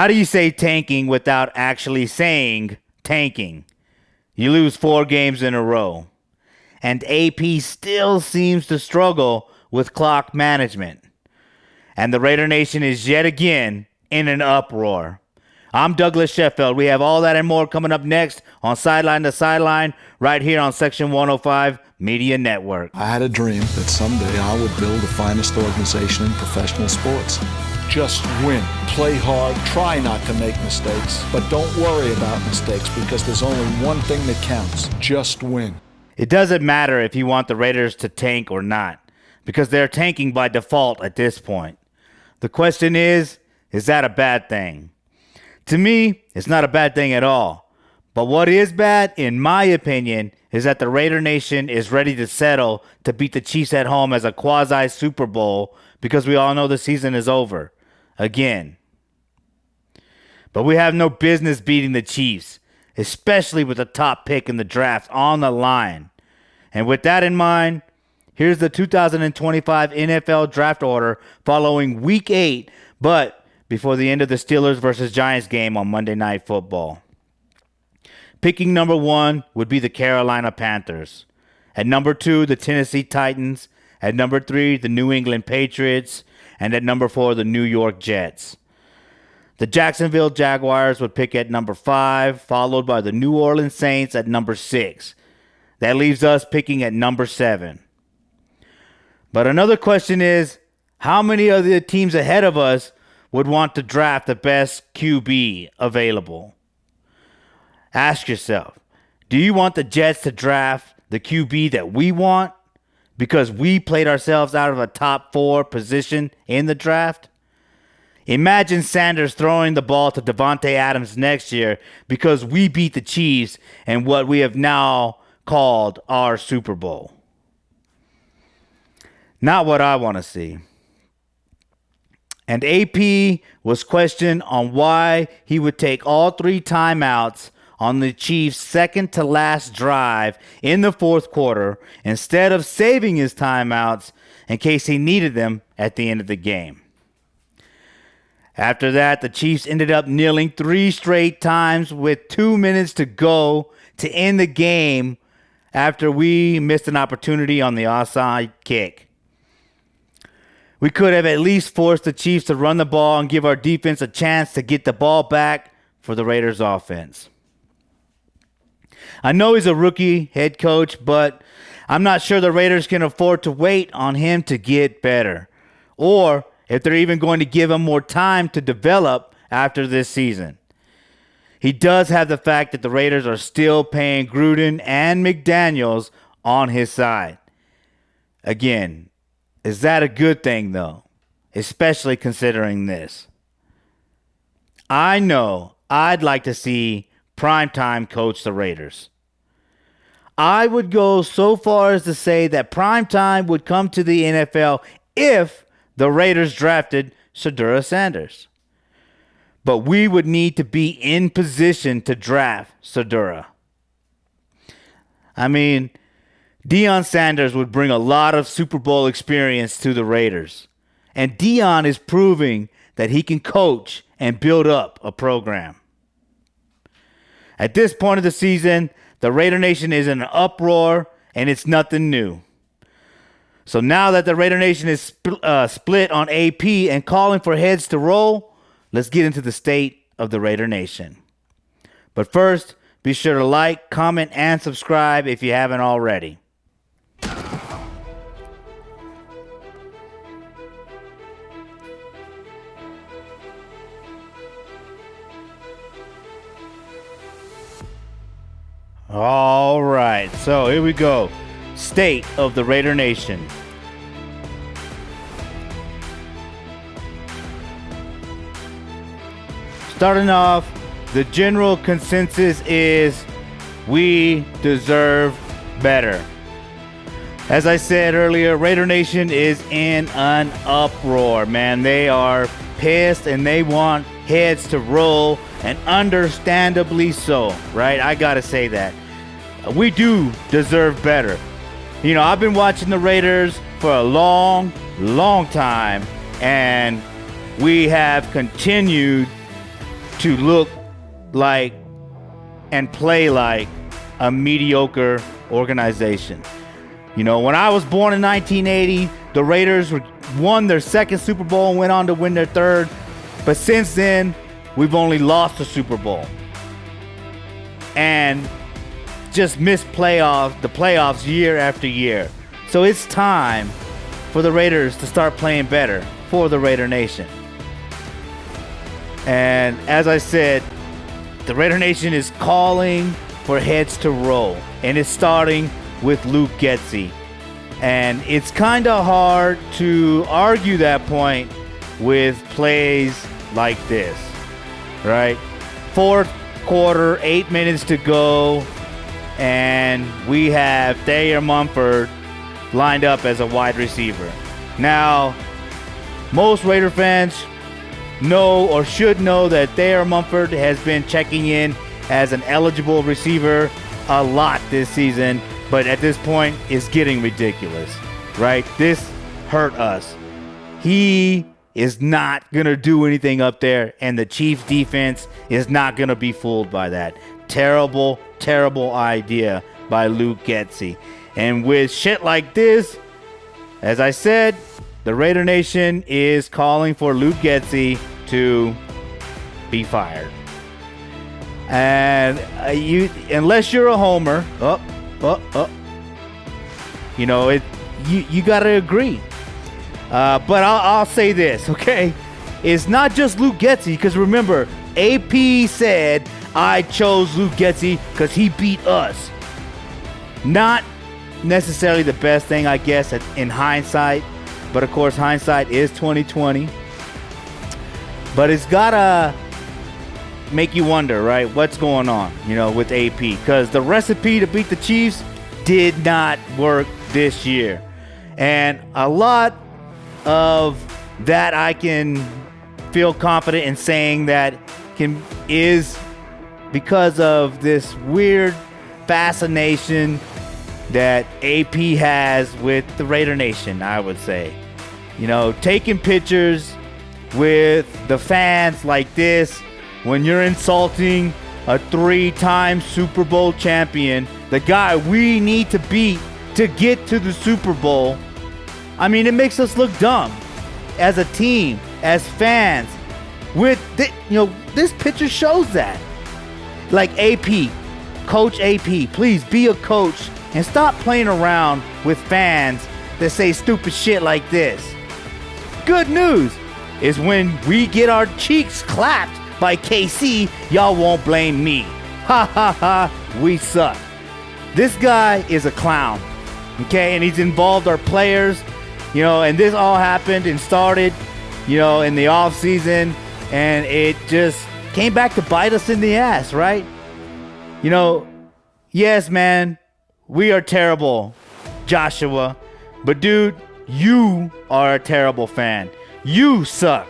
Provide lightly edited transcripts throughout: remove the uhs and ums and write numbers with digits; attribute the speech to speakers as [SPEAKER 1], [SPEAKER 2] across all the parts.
[SPEAKER 1] How do you say tanking without actually saying tanking? You lose 4 games in a row. And AP still seems to struggle with clock management. And the Raider Nation is yet again in an uproar. I'm Douglas Sheffield. We have all that and more coming up next on Sideline to Sideline right here on Section 105 Media Network.
[SPEAKER 2] I had a dream that someday I would build the finest organization in professional sports. Just win. Play hard. Try not to make mistakes. But don't worry about mistakes because there's only one thing that counts. Just win.
[SPEAKER 1] It doesn't matter if you want the Raiders to tank or not, because they're tanking by default at this point. The question is that a bad thing? To me, it's not a bad thing at all. But what is bad, in my opinion, is that the Raider Nation is ready to settle to beat the Chiefs at home as a quasi-Super Bowl because we all know the season is over. Again. But we have no business beating the Chiefs, especially with the top pick in the draft on the line. And with that in mind, here's the 2025 NFL draft order following Week 8, but before the end of the Steelers versus Giants game on Monday Night Football. Picking number 1 would be the Carolina Panthers. At number 2, the Tennessee Titans. At number 3, the New England Patriots. And at number 4, the New York Jets. The Jacksonville Jaguars would pick at number 5, followed by the New Orleans Saints at number 6. That leaves us picking at number 7. But another question is, how many of the teams ahead of us would want to draft the best QB available? Ask yourself, do you want the Jets to draft the QB that we want because we played ourselves out of a top 4 position in the draft? Imagine Sanders throwing the ball to Devontae Adams next year because we beat the Chiefs in what we have now called our Super Bowl. Not what I want to see. And AP was questioned on why he would take all 3 timeouts on the Chiefs' second to last drive in the fourth quarter instead of saving his timeouts in case he needed them at the end of the game. After that, the Chiefs ended up kneeling 3 straight times with 2 minutes to go to end the game after we missed an opportunity on the onside kick. We could have at least forced the Chiefs to run the ball and give our defense a chance to get the ball back for the Raiders offense. I know he's a rookie head coach, but I'm not sure the Raiders can afford to wait on him to get better, or if they're even going to give him more time to develop after this season. He does have the fact that the Raiders are still paying Gruden and McDaniels on his side. Again, is that a good thing, though? Especially considering this. I know I'd like to see Primetime coach the Raiders. I would go so far as to say that Primetime would come to the NFL if the Raiders drafted Shedeur Sanders. But we would need to be in position to draft Shedeur. I mean, Deion Sanders would bring a lot of Super Bowl experience to the Raiders. And Deion is proving that he can coach and build up a program. At this point of the season, the Raider Nation is in an uproar, and it's nothing new. So now that the Raider Nation is split on AP and calling for heads to roll, let's get into the state of the Raider Nation. But first, be sure to like, comment, and subscribe if you haven't already. All right, so here we go. State of the Raider Nation. Starting off, the general consensus is we deserve better. As I said earlier, Raider Nation is in an uproar, man. They are pissed and they want heads to roll, and understandably so, right? I gotta say that. We do deserve better. You know, I've been watching the Raiders for a long time, and we have continued to look like and play like a mediocre organization. You know, when I was born in 1980, the Raiders won their second Super Bowl and went on to win their third. But since then, we've only lost the Super Bowl and just missed the playoffs year after year. So it's time for the Raiders to start playing better for the Raider Nation. And as I said, the Raider Nation is calling for heads to roll, and it's starting with Luke Getsy. And it's kind of hard to argue that point with plays like this, right? Fourth quarter, 8 minutes to go, and we have Thayer Mumford lined up as a wide receiver. Now, most Raider fans know or should know that Thayer Mumford has been checking in as an eligible receiver a lot this season, but at this point it's getting ridiculous, right? This hurt us. He is not going to do anything up there, and the Chiefs defense is not going to be fooled by that. Terrible, terrible idea by Luke Getsy. And with shit like this, as I said, the Raider Nation is calling for Luke Getsy to be fired. And unless you're a homer, you know, you got to agree. But I'll say this, okay? It's not just Luke Getsy, because remember, AP said, I chose Luke Getsy because he beat us. Not necessarily the best thing, I guess, in hindsight. But of course, hindsight is 2020. But it's gotta make you wonder, right? What's going on, you know, with AP? Because the recipe to beat the Chiefs did not work this year. And a lot of that I can feel confident in saying that is because of this weird fascination that AP has with the Raider Nation, I would say. You know, taking pictures with the fans like this when you're insulting a 3-time Super Bowl champion, the guy we need to beat to get to the Super Bowl. I mean, it makes us look dumb as a team, as fans. This picture shows that. Like AP, Coach AP, please be a coach and stop playing around with fans that say stupid shit like this. Good news is when we get our cheeks clapped by KC, y'all won't blame me. Ha ha ha, we suck. This guy is a clown, okay? And he's involved our players, you know, and this all happened and started, you know, in the off season, and it just came back to bite us in the ass, right? You know, yes, man, we are terrible, Joshua, but dude, you are a terrible fan. You suck.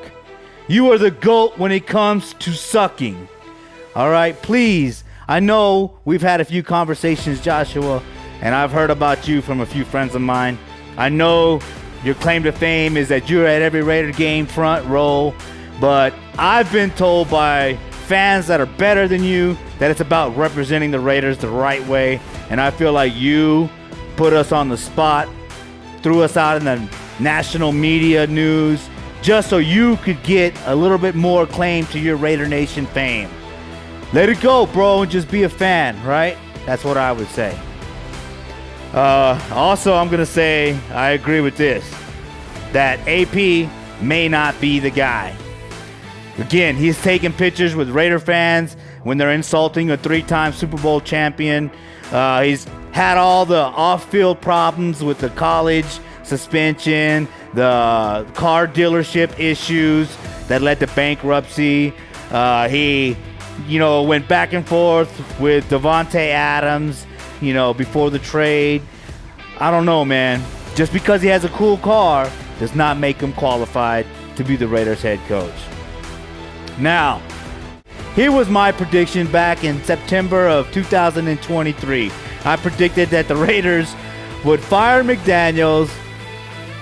[SPEAKER 1] You are the GOAT when it comes to sucking. All right, please. I know we've had a few conversations, Joshua, and I've heard about you from a few friends of mine. I know your claim to fame is that you're at every Raider game front row, but I've been told by fans that are better than you that it's about representing the Raiders the right way, and I feel like you put us on the spot, threw us out in the national media news, just so you could get a little bit more claim to your Raider Nation fame. Let it go, bro, and just be a fan, right? That's what I would say. Also, I'm going to say I agree with this, that AP may not be the guy. Again, he's taking pictures with Raider fans when they're insulting a 3-time Super Bowl champion. He's had all the off-field problems with the college suspension, the car dealership issues that led to bankruptcy. He, went back and forth with Devontae Adams, before the trade. I don't know, man. Just because he has a cool car does not make him qualified to be the Raiders head coach. Now, here was my prediction back in September of 2023. I predicted that the Raiders would fire McDaniels,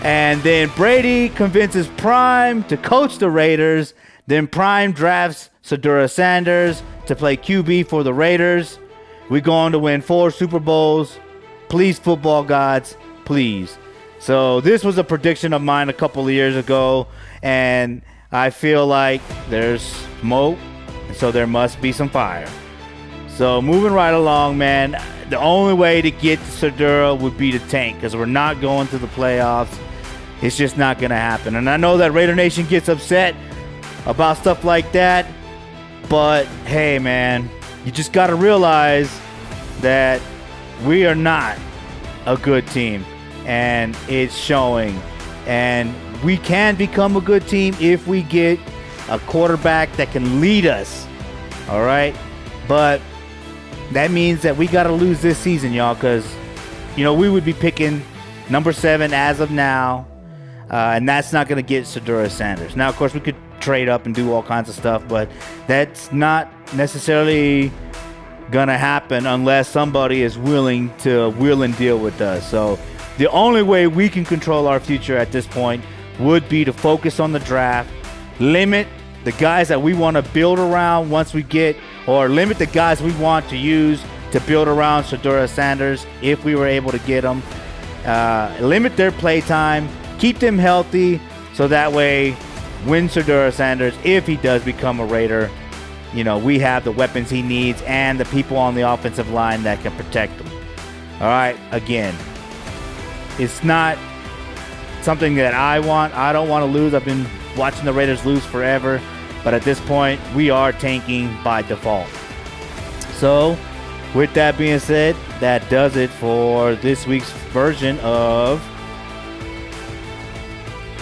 [SPEAKER 1] and then Brady convinces Prime to coach the Raiders. Then Prime drafts Sedura Sanders to play QB for the Raiders. We're going to win 4 Super Bowls. Please, football gods, please. So this was a prediction of mine a couple of years ago, and I feel like there's smoke, and so there must be some fire. So moving right along, man, the only way to get to Sedura would be to tank, because we're not going to the playoffs. It's just not going to happen. And I know that Raider Nation gets upset about stuff like that, but hey, man, you just got to realize that we are not a good team, and it's showing. And we can become a good team if we get a quarterback that can lead us. All right, but that means that we got to lose this season, y'all, because we would be picking number 7 as of now, and that's not going to get Sedura Sanders. Now, of course, we could trade up and do all kinds of stuff, but that's not necessarily gonna happen unless somebody is willing to wheel and deal with us. So the only way we can control our future at this point would be to focus on the draft, limit the guys that we want to build around once we get, or limit the guys we want to use to build around Sedura Sanders if we were able to get them, limit their play time, keep them healthy, so that way when Sedura Sanders, if he does become a Raider, we have the weapons he needs and the people on the offensive line that can protect him. All right, again, it's not something that I want. I don't want to lose. I've been watching the Raiders lose forever, but at this point, we are tanking by default. So, with that being said, that does it for this week's version of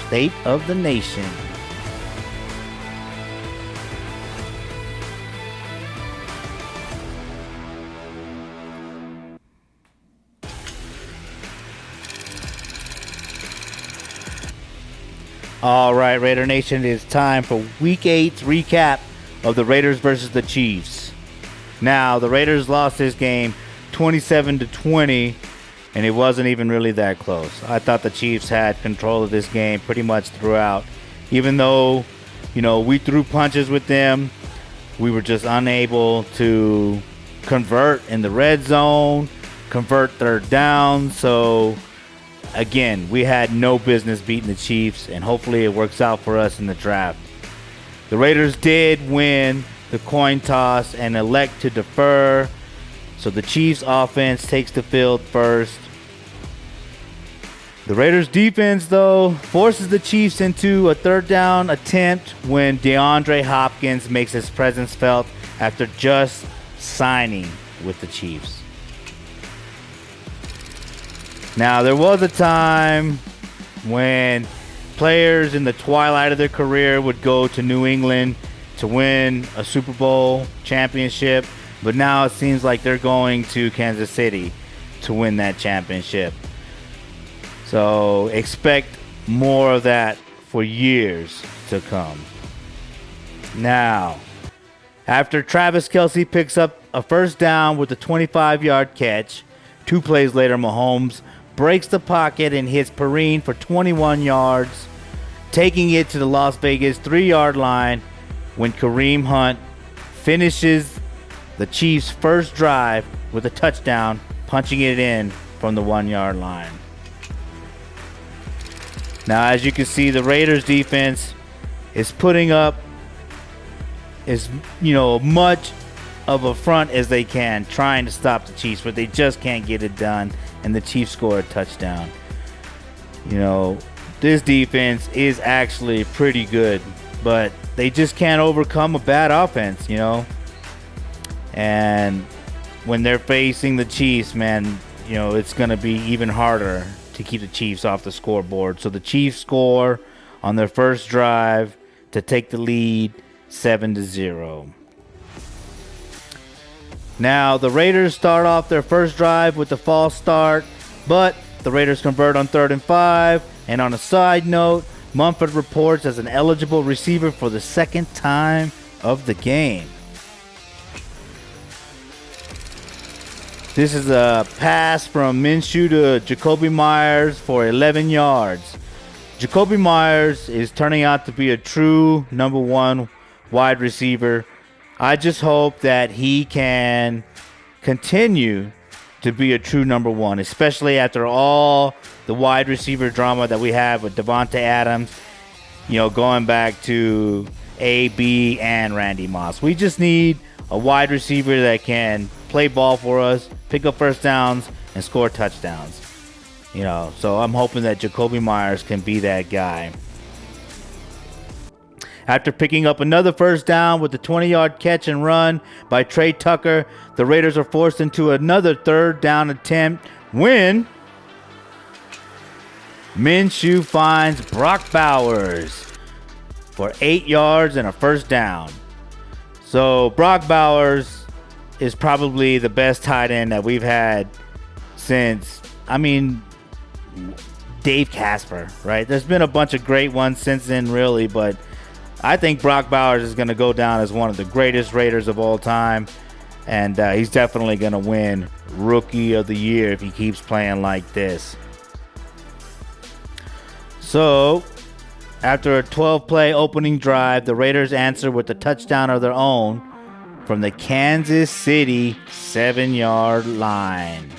[SPEAKER 1] State of the Nation. All right, Raider Nation, it is time for Week 8's recap of the Raiders versus the Chiefs. Now, the Raiders lost this game 27-20, and it wasn't even really that close. I thought the Chiefs had control of this game pretty much throughout. Even though, we threw punches with them, we were just unable to convert in the red zone, convert third down. So again, we had no business beating the Chiefs, and hopefully it works out for us in the draft. The Raiders did win the coin toss and elect to defer, so the Chiefs offense takes the field first. The Raiders defense, though, forces the Chiefs into a third down attempt when DeAndre Hopkins makes his presence felt after just signing with the Chiefs. Now, there was a time when players in the twilight of their career would go to New England to win a Super Bowl championship, but now it seems like they're going to Kansas City to win that championship. So expect more of that for years to come. Now, after Travis Kelce picks up a first down with a 25-yard catch, 2 plays later, Mahomes breaks the pocket and hits Perrine for 21 yards, taking it to the Las Vegas 3-yard line when Kareem Hunt finishes the Chiefs' first drive with a touchdown, punching it in from the 1-yard line. Now, as you can see, the Raiders defense is putting up as much of a front as they can, trying to stop the Chiefs, but they just can't get it done, and the Chiefs score a touchdown. This defense is actually pretty good, but they just can't overcome a bad offense, And when they're facing the Chiefs, man, it's going to be even harder to keep the Chiefs off the scoreboard. So the Chiefs score on their first drive to take the lead 7-0. Now, the Raiders start off their first drive with a false start, but the Raiders convert on 3rd and 5. And on a side note, Mumford reports as an eligible receiver for the second time of the game. This is a pass from Minshew to Jacoby Myers for 11 yards. Jacoby Myers is turning out to be a true number 1 wide receiver. I just hope that he can continue to be a true number one, especially after all the wide receiver drama that we have with Devontae Adams, going back to AB and Randy Moss. We just need a wide receiver that can play ball for us, pick up first downs, and score touchdowns. So I'm hoping that Jakobi Meyers can be that guy. After picking up another first down with the 20-yard catch and run by Trey Tucker, the Raiders are forced into another third down attempt when Minshew finds Brock Bowers for 8 yards and a first down. So Brock Bowers is probably the best tight end that we've had since, Dave Casper, right? There's been a bunch of great ones since then, really, but I think Brock Bowers is going to go down as one of the greatest Raiders of all time, and he's definitely going to win Rookie of the Year if he keeps playing like this. So, after a 12-play opening drive, the Raiders answer with a touchdown of their own from the Kansas City 7-yard line.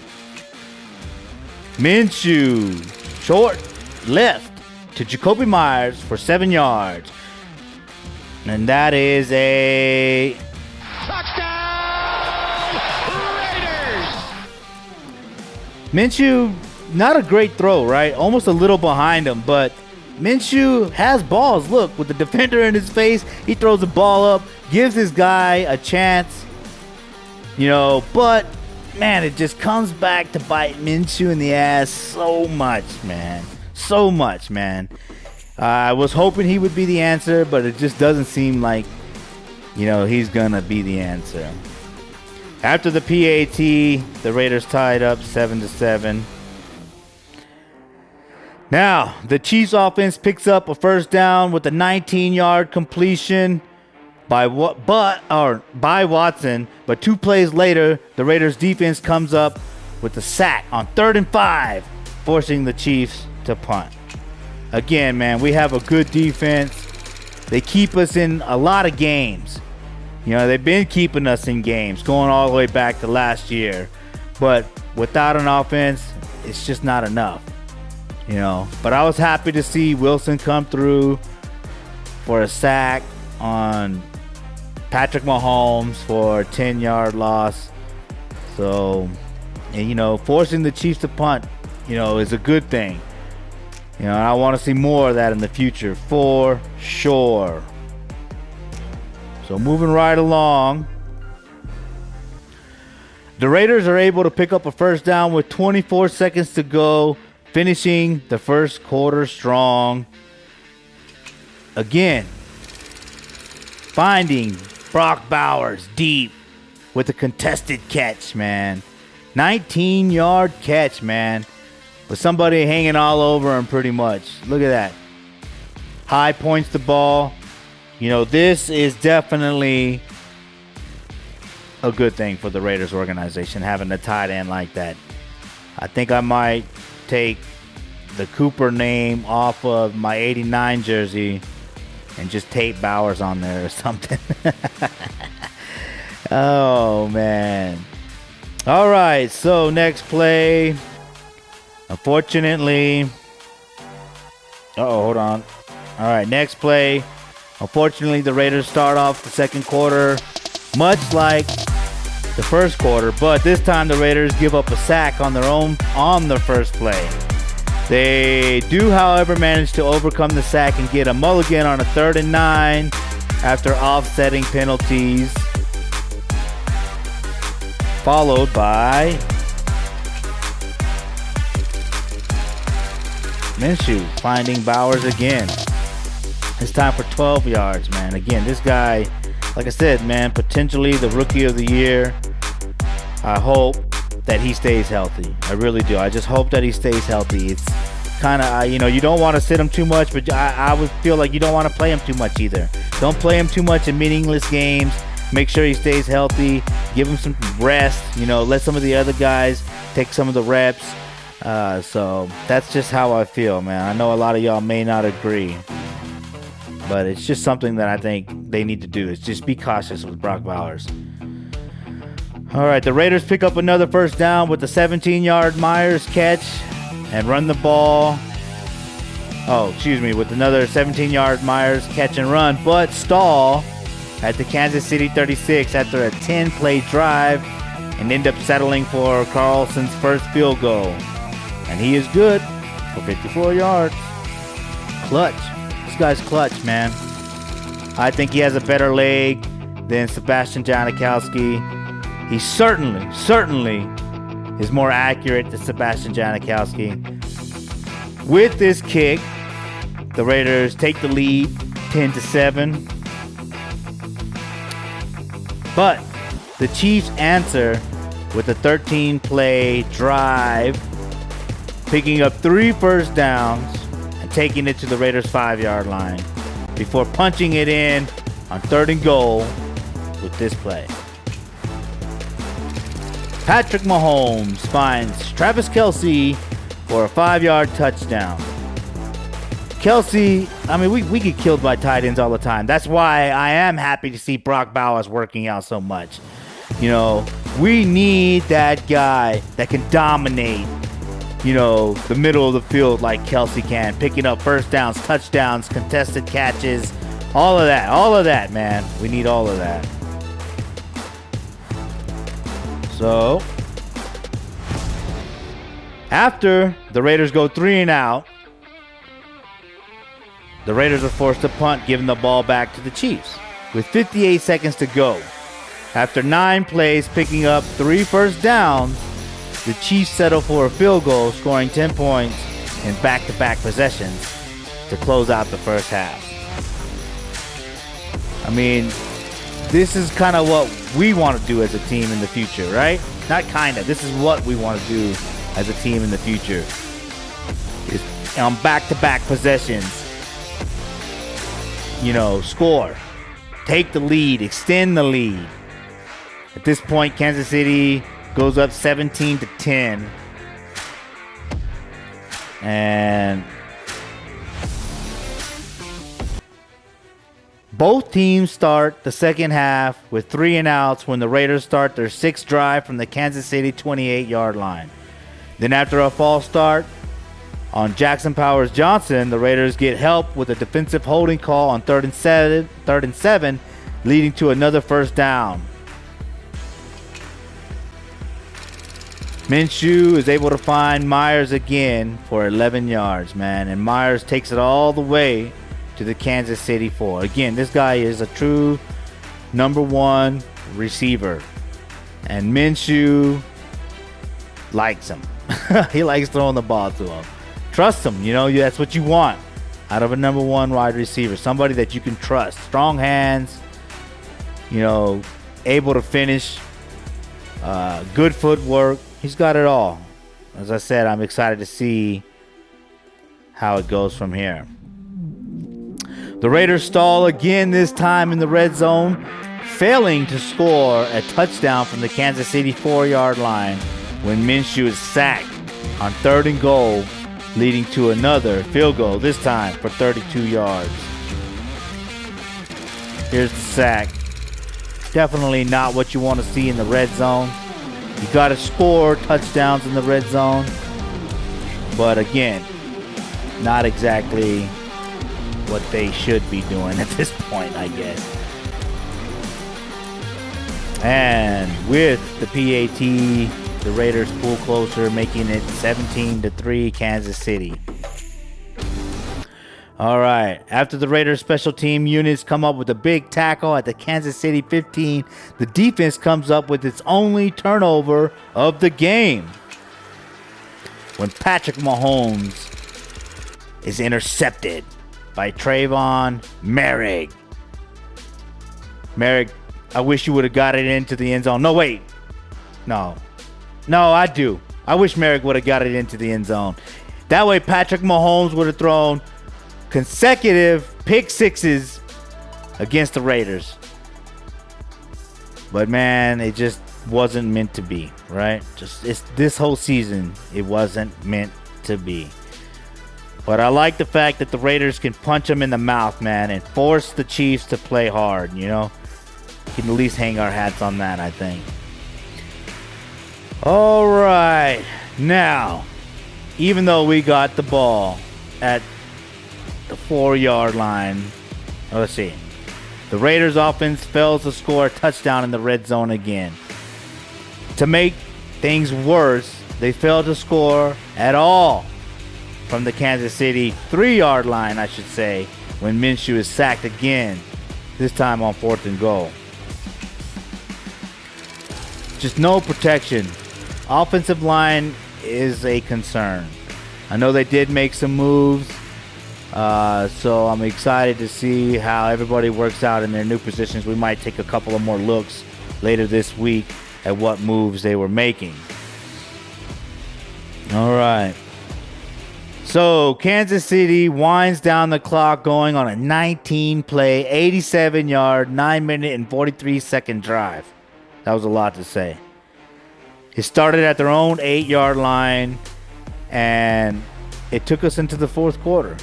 [SPEAKER 1] Minshew, short left to Jakobi Meyers for 7 yards. And that is a
[SPEAKER 3] touchdown, Raiders!
[SPEAKER 1] Minshew, not a great throw, right? Almost a little behind him, but Minshew has balls. Look, with the defender in his face, he throws the ball up, gives his guy a chance, but man, it just comes back to bite Minshew in the ass so much, man. So much, man. I was hoping he would be the answer, but it just doesn't seem like, he's going to be the answer. After the PAT, the Raiders tied up 7-7. Now, the Chiefs offense picks up a first down with a 19-yard completion by Watson, but 2 plays later, the Raiders defense comes up with a sack on 3rd and 5, forcing the Chiefs to punt. Again, man, we have a good defense. They keep us in a lot of games. They've been keeping us in games going all the way back to last year. But without an offense, it's just not enough. But I was happy to see Wilson come through for a sack on Patrick Mahomes for a 10-yard loss. So, forcing the Chiefs to punt, is a good thing. I want to see more of that in the future, for sure. So moving right along, the Raiders are able to pick up a first down with 24 seconds to go, finishing the first quarter strong. Again, finding Brock Bowers deep with a contested catch, man. 19-yard catch, man. With somebody hanging all over him pretty much. Look at that. High points the ball. This is definitely a good thing for the Raiders organization, having a tight end like that. I think I might take the Cooper name off of my 89 jersey and just tape Bowers on there or something. Oh, man. All right, so next play. Unfortunately, hold on. All right, next play. Unfortunately, the Raiders start off the second quarter much like the first quarter, but this time the Raiders give up a sack on their own on the first play. They do, however, manage to overcome the sack and get a mulligan on a 3rd and 9 after offsetting penalties, followed by Minshew finding Bowers again. This time for 12 yards, man. Again, this guy, like I said, man, potentially the Rookie of the Year. I hope that he stays healthy. I really do. I just hope that he stays healthy. It's kind of, you don't want to sit him too much, but I would feel like you don't want to play him too much either. Don't play him too much in meaningless games. Make sure he stays healthy. Give him some rest. Let some of the other guys take some of the reps. So that's just how I feel, man. I know a lot of y'all may not agree, but it's just something that I think they need to do is just be cautious with Brock Bowers. All right, the Raiders pick up another first down with the 17-yard Myers catch and run the ball. With another 17-yard Myers catch and run, but stall at the Kansas City 36 after a 10-play drive and end up settling for Carlson's first field goal. And he is good for 54 yards. Clutch. This guy's clutch, man. I think he has a better leg than Sebastian Janikowski. He certainly is more accurate than Sebastian Janikowski. With this kick, the Raiders take the lead 10-7. But the Chiefs answer with a 13-play drive, picking up 3 first downs and taking it to the Raiders' 5-yard line before punching it in on 3rd and goal with this play. Patrick Mahomes finds Travis Kelce for a 5-yard touchdown. Kelce, I mean, we get killed by tight ends all the time. That's why I am happy to see Brock Bowers working out so much. You know, we need that guy that can dominate, the middle of the field like Kelce can, picking up first downs, touchdowns, contested catches, all of that, man. We need all of that. So, after the Raiders go 3 and out, the Raiders are forced to punt, giving the ball back to the Chiefs with 58 seconds to go. After 9 plays, picking up 3 first downs, the Chiefs settle for a field goal, scoring 10 points in back-to-back possessions to close out the first half. I mean, this is kind of what we want to do as a team in the future, right? Not kind of. This is what we want to do as a team in the future. Is on back-to-back possessions, score, take the lead, extend the lead. At this point, Kansas City goes up 17-10. And both teams start the second half with 3 and outs when the Raiders start their 6th drive from the Kansas City 28-yard line. Then after a false start on Jackson Powers Johnson, the Raiders get help with a defensive holding call on 3rd and 7, leading to another first down. Minshew is able to find Myers again for 11 yards, man. And Myers takes it all the way to the Kansas City 4. Again, this guy is a true number 1 receiver. And Minshew likes him. He likes throwing the ball to him. Trust him, that's what you want out of a number 1 wide receiver. Somebody that you can trust. Strong hands, able to finish, good footwork. He's got it all. As I said, I'm excited to see how it goes from here. The Raiders stall again, this time in the red zone, failing to score a touchdown from the Kansas City 4-yard line when Minshew is sacked on 3rd and goal, leading to another field goal, this time for 32 yards. Here's the sack. Definitely not what you want to see in the red zone. You got to score touchdowns in the red zone. But again, not exactly what they should be doing at this point, I guess. And with the PAT, the Raiders pull closer, making it 17-3 Kansas City. All right. After the Raiders special team units come up with a big tackle at the Kansas City 15, the defense comes up with its only turnover of the game when Patrick Mahomes is intercepted by Trayvon Merrick. Merrick, I wish you would have got it into the end zone. No, wait. No, I do. I wish Merrick would have got it into the end zone. That way Patrick Mahomes would have thrown consecutive pick sixes against the Raiders. But man, it just wasn't meant to be, right? This whole season, it wasn't meant to be. But I like the fact that the Raiders can punch them in the mouth, man, and force the Chiefs to play hard, you know? We can at least hang our hats on that, I think. All right. Now, even though we got the ball at the 4-yard line, let's see. The Raiders offense fails to score a touchdown in the red zone again. To make things worse, they failed to score at all from the Kansas City 3-yard line, I should say, when Minshew is sacked again, this time on 4th and goal. Just no protection. Offensive line is a concern. I know they did make some moves, so I'm excited to see how everybody works out in their new positions. We might take a couple of more looks later this week at what moves they were making. All right. So Kansas City winds down the clock going on a 19-play, 87-yard, 9-minute, and 43-second drive. That was a lot to say. It started at their own 8-yard line, and it took us into the fourth quarter.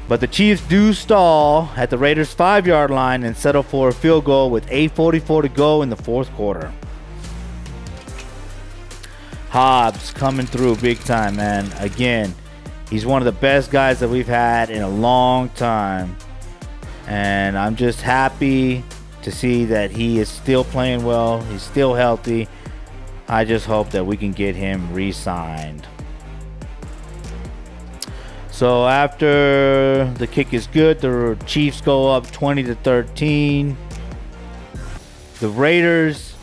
[SPEAKER 1] But the Chiefs do stall at the Raiders' 5-yard line and settle for a field goal with 8:44 to go in the fourth quarter. Hobbs coming through big time, man. Again, he's one of the best guys that we've had in a long time. And I'm just happy to see that he is still playing well. He's still healthy. I just hope that we can get him re-signed. So after the kick is good, the Chiefs go up 20-13. The Raiders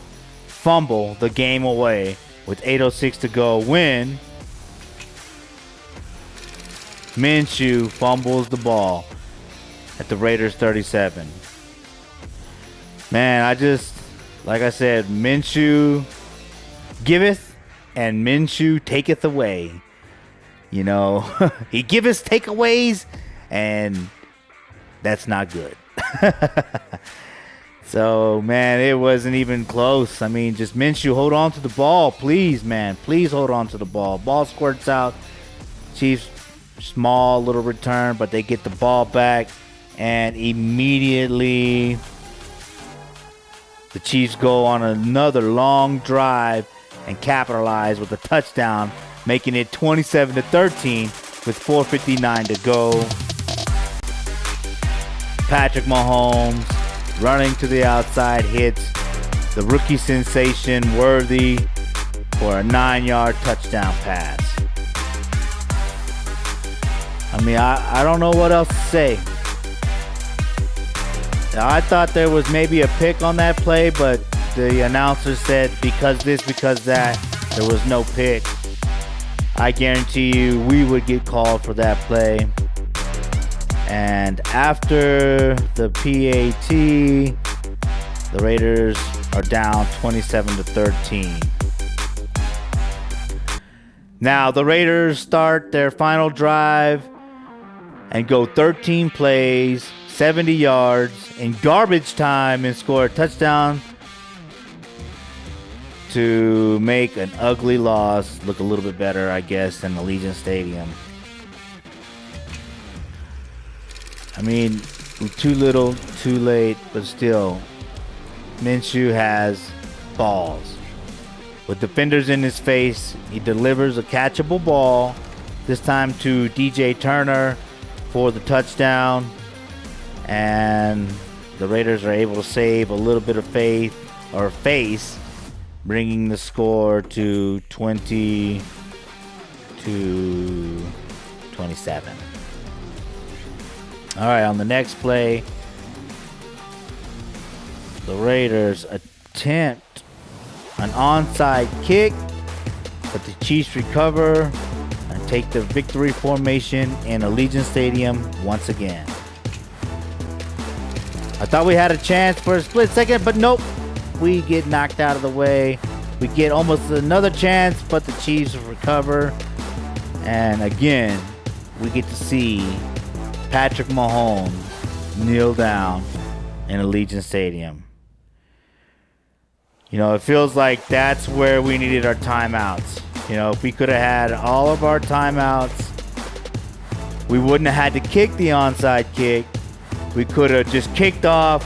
[SPEAKER 1] fumble the game away with 8:06 to go when Minshew fumbles the ball at the Raiders 37. Man, like I said, Minshew giveth and Minshew taketh away. You know, he giveth takeaways, and that's not good. So, man, it wasn't even close. I mean, just Minshew, hold on to the ball, please, man. Please hold on to the ball. Ball squirts out. Chiefs, small little return, but they get the ball back, and immediately the Chiefs go on another long drive and capitalize with a touchdown, making it 27-13 with 4:59 to go. Patrick Mahomes running to the outside hits the rookie sensation Worthy for a 9-yard touchdown pass. I mean, I don't know what else to say. I thought there was maybe a pick on that play, but the announcer said because this, because that, there was no pick. I guarantee you we would get called for that play. And after the PAT, the Raiders are down 27-13. Now the Raiders start their final drive and go 13 plays, 70 yards in garbage time and score a touchdown to make an ugly loss look a little bit better, I guess, than Allegiant Stadium. I mean, too little, too late, but still, Minshew has balls. With defenders in his face, he delivers a catchable ball, this time to DJ Turner for the touchdown, and the Raiders are able to save a little bit of face, bringing the score to 20-27. All right, on the next play, the Raiders attempt an onside kick, but the Chiefs recover and take the victory formation in Allegiant Stadium once again. I thought we had a chance for a split second, but nope. We get knocked out of the way. We get almost another chance, but the Chiefs recover. And again, we get to see Patrick Mahomes kneel down in Allegiant Stadium. You know, it feels like that's where we needed our timeouts. You know, if we could have had all of our timeouts we wouldn't have had to kick the onside kick. We could have just kicked off,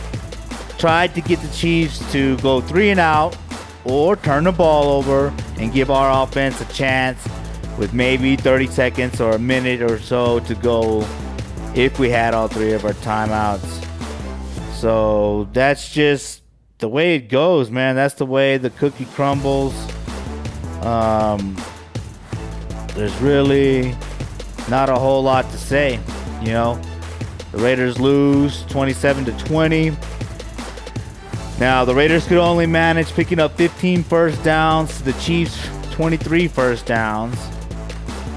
[SPEAKER 1] tried to get the Chiefs to go 3 and out, or turn the ball over and give our offense a chance with maybe 30 seconds or a minute or so to go if we had all 3 of our timeouts. So that's just the way it goes, man. That's the way the cookie crumbles. There's really not a whole lot to say, you know. The Raiders lose 27-20. Now, the Raiders could only manage picking up 15 first downs to the Chiefs' 23 first downs.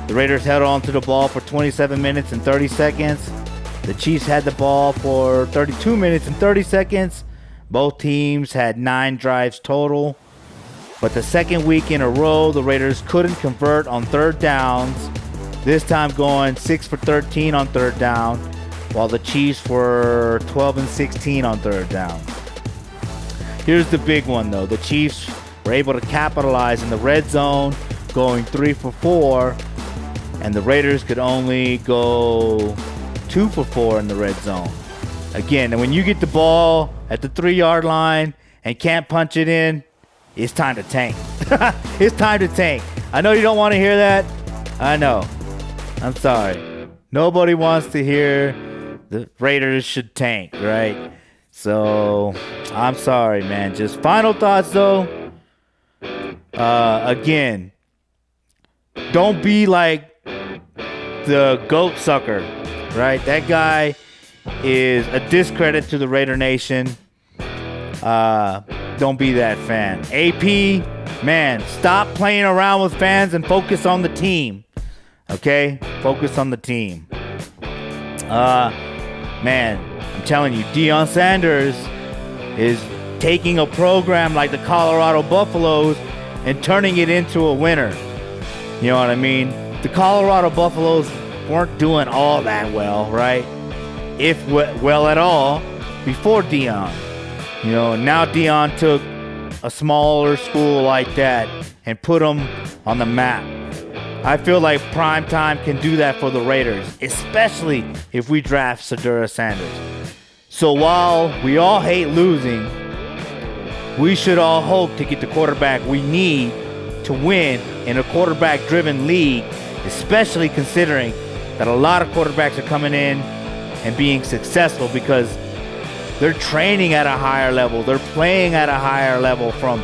[SPEAKER 1] The Raiders held on to the ball for 27 minutes and 30 seconds. The Chiefs had the ball for 32 minutes and 30 seconds. Both teams had 9 drives total. But the second week in a row, the Raiders couldn't convert on third downs. This time going 6 for 13 on third down, while the Chiefs were 12 and 16 on third down. Here's the big one, though. The Chiefs were able to capitalize in the red zone, going 3 for 4, and the Raiders could only go 2 for 4 in the red zone. Again, and when you get the ball at the 3-yard line and can't punch it in, it's time to tank. It's time to tank. I know you don't want to hear that. I know. I'm sorry. Nobody wants to hear the Raiders should tank, right? So, I'm sorry, man. Just final thoughts, though. Again, don't be like the goat sucker, right? That guy is a discredit to the Raider Nation. Don't be that fan. AP, man, stop playing around with fans and focus on the team. Okay? Focus on the team. Man, I'm telling you, Deion Sanders is taking a program like the Colorado Buffaloes and turning it into a winner. You know what I mean? The Colorado Buffaloes weren't doing all that well, right? If well at all, before Deion. You know, now Deion took a smaller school like that and put them on the map. I feel like primetime can do that for the Raiders, especially if we draft Sedura Sanders. So while we all hate losing, we should all hope to get the quarterback we need to win in a quarterback-driven league, especially considering that a lot of quarterbacks are coming in and being successful because they're training at a higher level. They're playing at a higher level from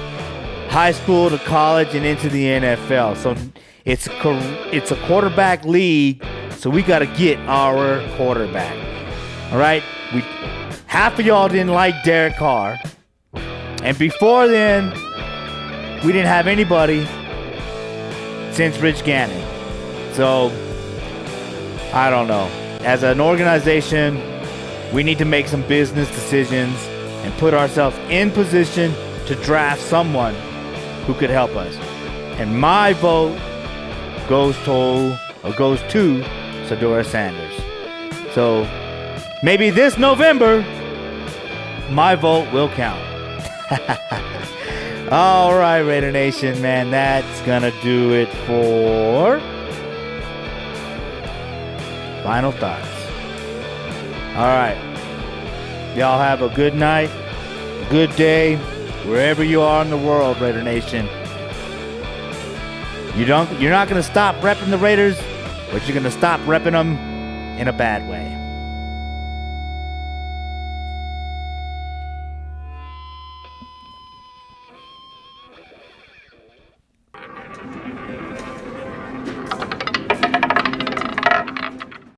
[SPEAKER 1] high school to college and into the NFL. So it's a quarterback league, so we got to get our quarterback. All right? Half of y'all didn't like Derek Carr. And before then, we didn't have anybody since Rich Gannon. So, I don't know. As an organization, we need to make some business decisions and put ourselves in position to draft someone who could help us. And my vote goes to Sedura Sanders. So, maybe this November, my vote will count. All right, Raider Nation, man, that's gonna do it for final thoughts. All right, y'all have a good night, a good day, wherever you are in the world, Raider Nation. You're not gonna stop repping the Raiders, but you're gonna stop repping them in a bad way.